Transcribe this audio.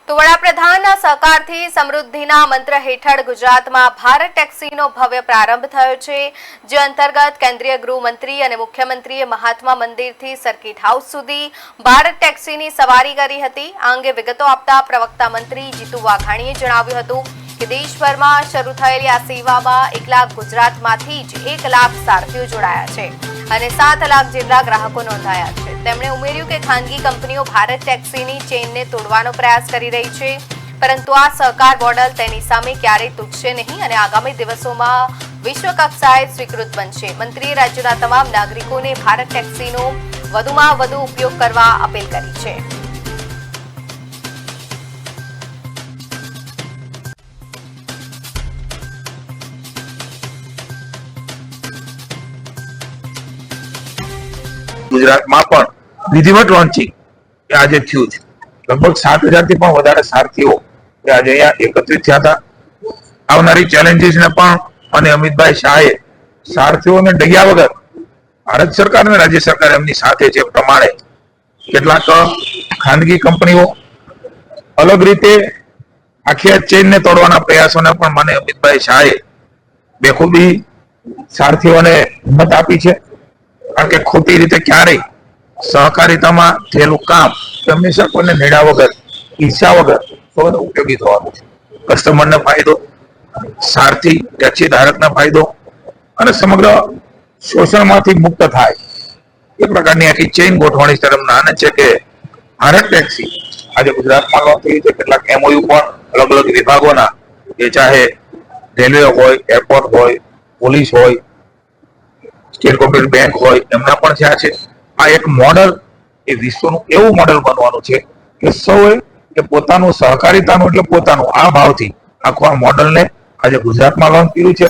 તો વડાપ્રધાનના સહકારથી સમૃદ્ધિના મંત્ર હેઠળ ગુજરાતમાં ભારત ટેક્સીનો ભવ્ય પ્રારંભ થયો છે, જે અંતર્ગત કેન્દ્રીય ગૃહમંત્રી અને મુખ્યમંત્રીએ મહાત્મા મંદિરથી સર્કિટ હાઉસ સુધી ભારત ટેક્સીની સવારી કરી હતી। આ અંગે વિગતો આપતા પ્રવક્તા મંત્રી જીતુ વાઘાણીએ જણાવ્યું હતું કે દેશભરમાં શરૂ થયેલી આ સેવામાં 1 લાખ ગુજરાતમાંથી જ 1 લાખ સારથીઓ જોડાયા છે અને 7 લાખ જેટલા ગ્રાહકો નોંધાયા છે। તેમણે ઉમેર્યું કે ખાનગી કંપનીઓ ભારત ટેક્સીની ચેઇનને તોડવાનો પ્રયાસ કરી રહી છે, પરંતુ આ સહકાર મોડલ તેની સામે ક્યારેય તૂટશે નહીં અને આગામી દિવસોમાં વિશ્વ કક્ષાએ સ્વીકૃત બનશે। મંત્રીએ રાજ્યના તમામ નાગરિકોને ભારત ટેક્સીનો વધુમાં વધુ ઉપયોગ કરવા અપીલ કરી છે। ગુજરાતમાં પણ વિધિવત લોન્ચિંગ આજે થયું છે। લગભગ 7,000 થી પણ વધારે સારથીઓ આજે અહીંયા એકત્રિત થયા હતા। આવનારી ચેલેન્જીસ ને પણ અને અમિતભાઈ શાહે સારથીઓને ડગ્યા વગર ભારત સરકાર અને રાજ્ય સરકાર એમની સાથે છે પ્રમાણે કેટલાક ખાનગી કંપનીઓ અલગ રીતે આખી ચેઇનને તોડવાના પ્રયાસોને પણ મને અમિતભાઈ શાહે બેખૂબી સારથીઓને હિંમત આપી છે, કારણ કે ખોટી રીતે ક્યારેય સહકારિતામાં થયેલું કામ હંમેશા કોઈને નેડા વગર ઈચ્છા વગર સૌને ઉપયોગી થવાનું છે। કસ્ટમરને ફાયદો, સારથી ટેક્સી ધારકને ફાયદો અને સમગ્ર શોષણમાંથી મુક્ત થાય એ પ્રકારની આખી ચેઇન ગોઠવણી તરફ નાને છે કે ભારત ટેક્સી આજે ગુજરાતમાં લોન્ચ થઈ છે। કેટલાક MOU પણ અલગ અલગ વિભાગોના, એ ચાહે રેલવે હોય, એરપોર્ટ હોય, પોલીસ હોય, સ્ટેટ કોઓપરેટિવ બેંક હોય, એમના પણ થયા છે। આ એક મોડલ એ વિશ્વનું એવું મોડલ બનવાનું છે કે સૌએ એ પોતાનું સહકારિતાનું એટલે પોતાનું આ ભાવથી આખું આ મોડલને આજે ગુજરાતમાં લોન્ચ કર્યું છે।